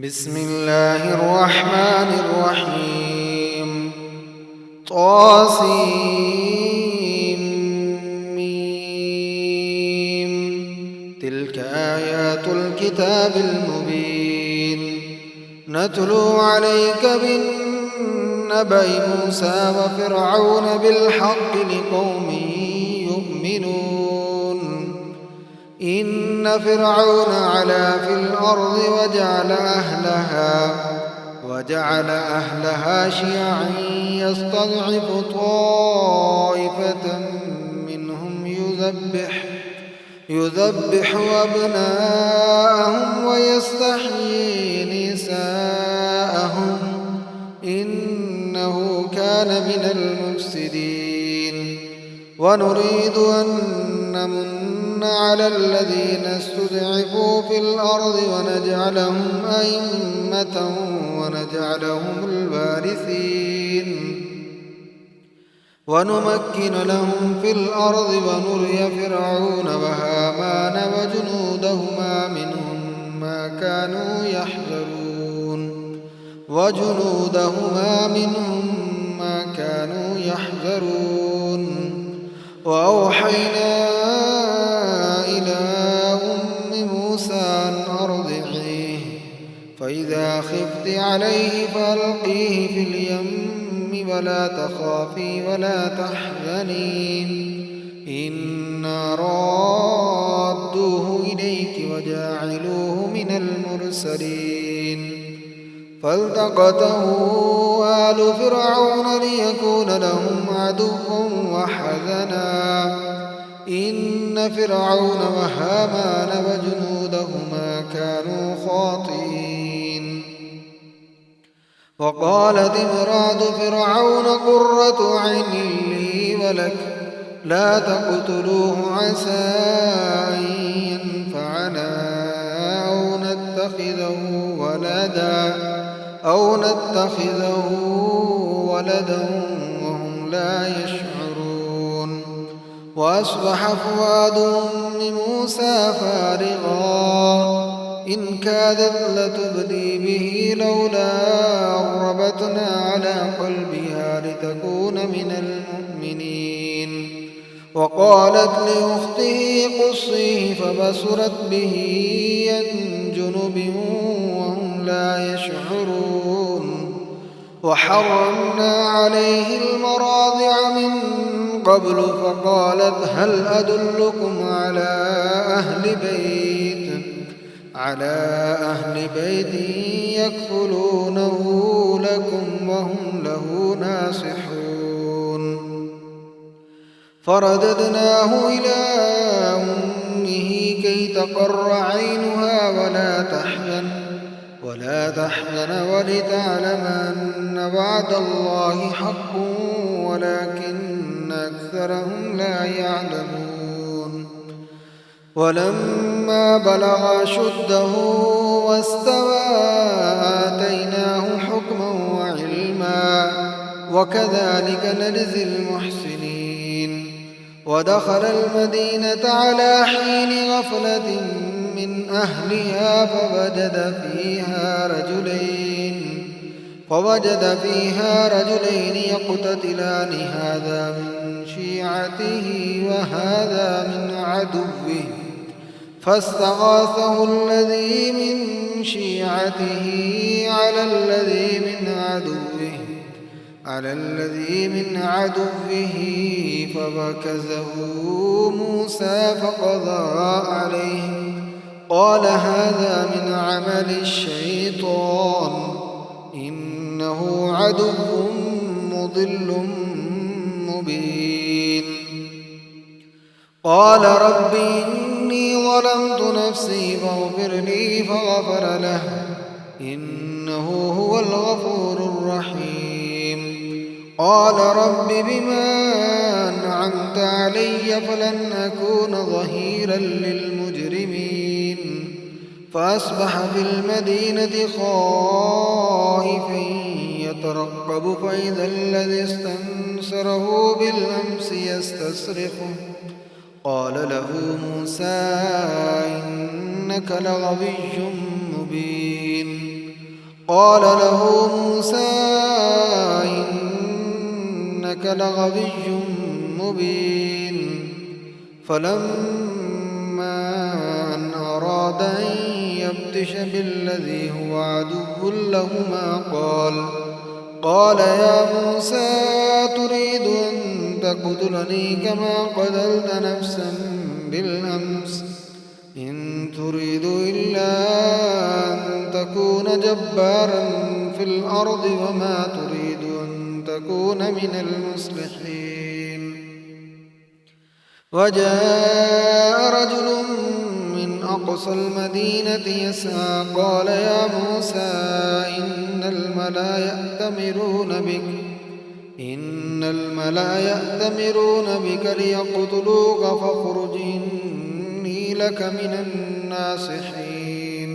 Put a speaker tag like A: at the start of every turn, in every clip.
A: بسم الله الرحمن الرحيم طاسيم تلك آيات الكتاب المبين نتلو عليك من نبأ موسى وفرعون بالحق لقوم يؤمنون إن فرعون علا في الأرض وجعل أهلها شيعا يستضعف طائفة منهم يذبح أبناءهم ويستحيي نساءهم إنه كان من المفسدين ونريد أن نمن على الذين استضعفوا في الأرض ونجعلهم أئمة ونجعلهم الوارثين ونمكن لهم في الأرض ونري فرعون وهامان وجنودهما منهم ما كانوا يحذرون وأوحينا إلى أم موسى أن أرضعيه فإذا خفت عليه فألقيه في اليم ولا تخافي ولا تحزني إنا رادوه إليك وجاعلوه من المرسلين فالتقطه آل فرعون ليكون لهم عدوا وحزنا إن فرعون وهامان وجنودهما كانوا خاطئين وقالت امرأة فرعون قرة عين لي ولك لا تقتلوه عسى أن ينفعنا أو نتخذه ولدا وهم لا يشعرون وأصبح فؤاد أم موسى فارغا إن كادت لتبدي به لولا أن ربطنا على قلبها لتكون من المؤمنين وقالت لأخته قصيه فبصرت به عن جنب وهم لا يشعرون وحرمنا عليه المراضع من قبل فقالت هل أدلكم على أهل بيت يكفلونه لكم وهم له ناصحون فرددناه إلى أمه كي تقر عينها ولا تحزن ولتعلم أن وعد الله حق ولكن أكثرهم لا يعلمون ولما بلغ أشده واستوى آتيناه حكما وعلما وكذلك نجزي المحسنين ودخل المدينة على حين غفلة من أهلها فوجد فيها رجلين يقتتلان هذا من شيعته وهذا من عدوه فاستغاثه الذي من شيعته على الذي من عدوه فوكزه موسى فقضى عليه قال هذا من عمل الشيطان إنه عدو مضل مبين قال رب إني ظلمت نفسي فاغفر لي فغفر له إنه هو الغفور الرحيم قال رب بما أنعمت علي فلن أكون ظهيرا للمجرمين فأصبح في المدينة خائفا يترقب فإذا الذي استنصره بالأمس يستصرخه قال له موسى إنك لغوي مبين قال له موسى إنك لغوي مبين فلما أن أراد أن يبطش بالذي هو عدو لهما قال يا موسى تريد أن تقتلني كما قتلت نفسا بالأمس إن تريد إلا أن تكون جبارا في الأرض وما تريد أن تكون من المصلحين. وجاء رجل من أقصى المدينة يسعى قال يا موسى إن الملأ يأتمرون بك ليقتلوك فاخرج إني لك من الناصحين.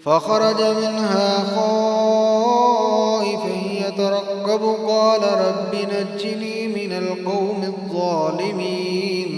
A: فخرج منها خائفا يترقب قال رب نجني من القوم الظالمين.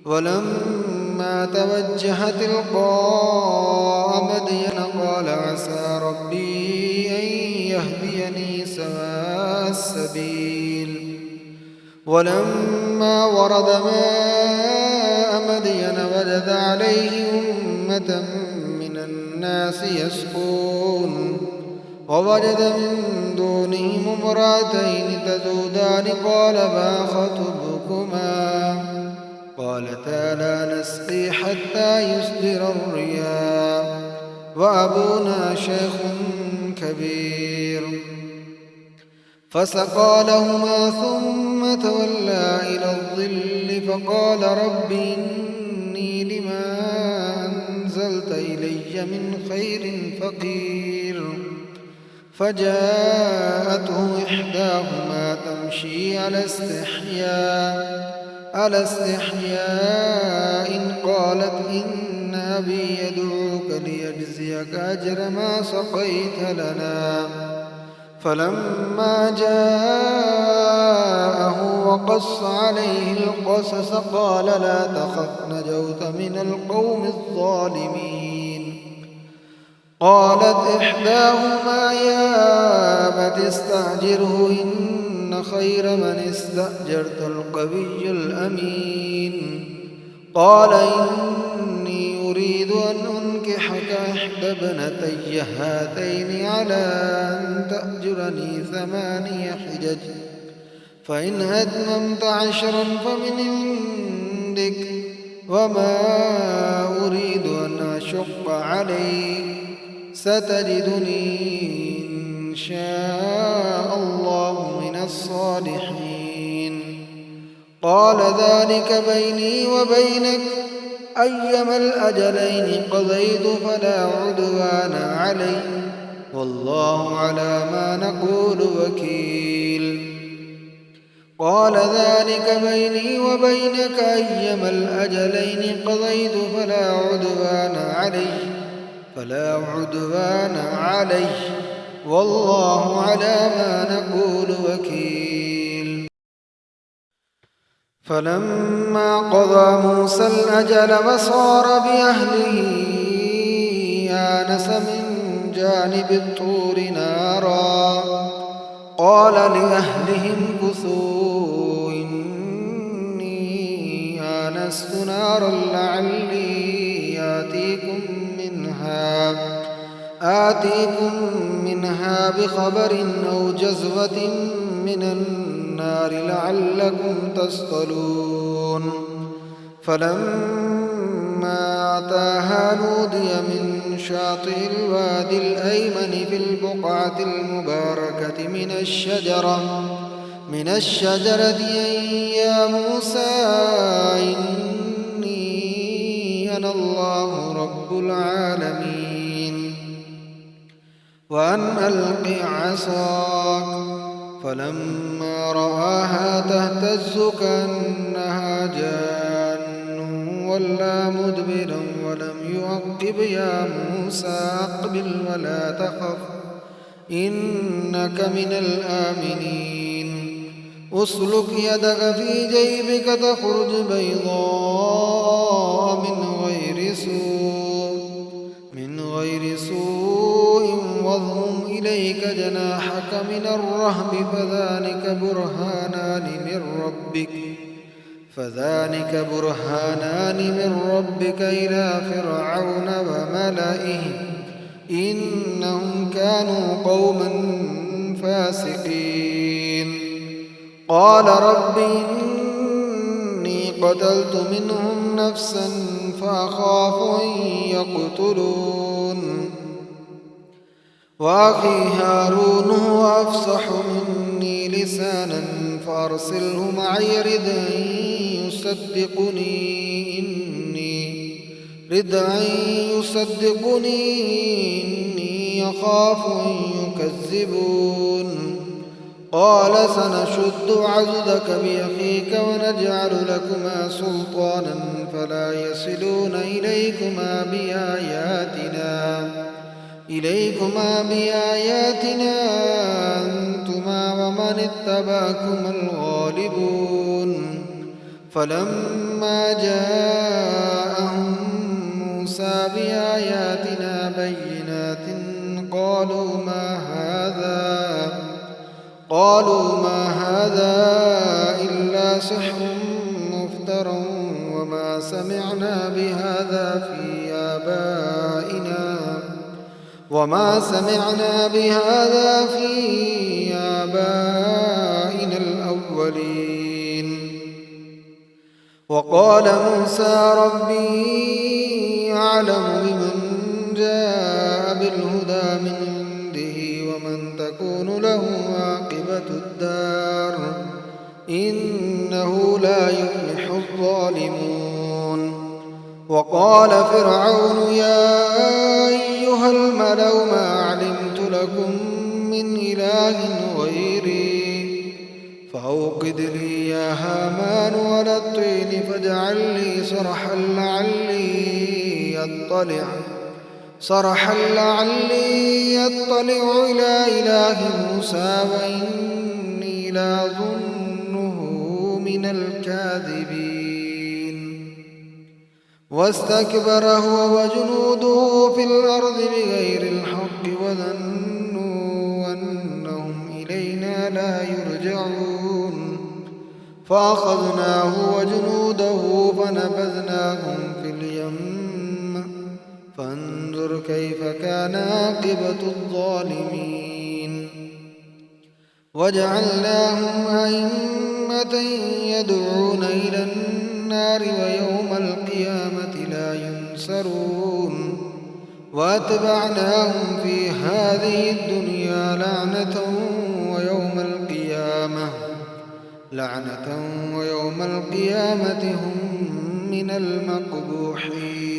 A: ولما توجه تلقاء مدين قال عسى ربي أن يهديني سواء السبيل. ولما ورد ماء مدين وجد عليه أمة من الناس يسقون ووجد من دونهم امرأتين تذودان قال ما خطبكما قالتا لا نسقي حتى يصدر الرياء وأبونا شيخ كبير. فسقى لهما ثم تولى إلى الظل فقال رب إني لما أنزلت إلي من خير فقير. فجاءته إحداهما تمشي على استحياء قالت إن أبي يدعوك ليجزيك أجر ما سقيت لنا. فلما جاءه وقص عليه القصص قال لا تخف نجوت من القوم الظالمين. قالت إحداهما يا أبت استأجره إن خير من استأجرت القوي الأمين. قال إني أريد أن أنكحك إحدى ابنتي هاتين على أن تأجرني 8 حجج فإن أتممت 10 فمن عندك وما أريد أن أشق عليك ستجدني إن شاء الله من الصالحين. قال ذلك بيني وبينك أيما الأجلين قضيت فلا عدوان علي والله على ما نقول وكيل. قال ذلك بيني وبينك أيما الأجلين قضيت فلا عدوان علي والله على ما نقول وكيل. فلما قضى موسى الأجل وصار بأهله آنس من جانب الطور نارا قال لأهلهم كثوا إني آنست نارا لعلي آتيكم منها بخبر أو جزوة من النار لعلكم تصطلون. فلما أتاها نودي من شاطئ الوادي الأيمن في البقعة المباركة من الشجرة أن يا موسى إني أنا الله رب العالمين وأن ألق عصاك. فلما رآها تهتز كأنها جان ولا مدبرا ولم يعقب يا موسى أقبل ولا تخف إنك من الآمنين. أسلك يدك في جيبك تخرج بيضاء من غير سوء واضمم إليك جناحك من الرهب فذلك برهانان من ربك إلى فرعون وملئه إنهم كانوا قوما فاسقين. قال رب إني قتلت منهم نفسا فأخاف أن يقتلون وأخي هارون هو أفصح مني لسانا فأرسله معي ردا يصدقني إني يخاف أن يكذبون. قال سنشد عضدك بأخيك ونجعل لكما سلطانا فلا يصلون إليكما بآياتنا أنتما ومن اتبعكما الغالبون. فلما جاءهم موسى بآياتنا بينات قالوا ما هذا إلا سحر مفترى وما سمعنا بهذا في آبائنا الأولين. وقال موسى ربي أعلم بمن جاء بالهدى من عنده ومن تكون له عاقبة الدار إنه لا يفلح الظالمون. وقال فرعون يا أيها الملأ ما علمت لكم من إله غيري فأوقد لي يا هامان على الطين فاجعل لي صرحا لعلي أطلع إلى إله موسى وإني لأظنه من الكاذبين. واستكبر هو وجنوده في الأرض بغير الحق وظنوا أنهم إلينا لا يرجعون فأخذناه وجنوده فنبذناهم في اليم فانظر كيف كان عاقبة الظالمين. وجعلناهم أئمة يدعون إلى النار ويوم القيامة لا ينصرون. وأتبعناهم في هذه الدنيا لعنة ويوم القيامة هم من المقبوحين.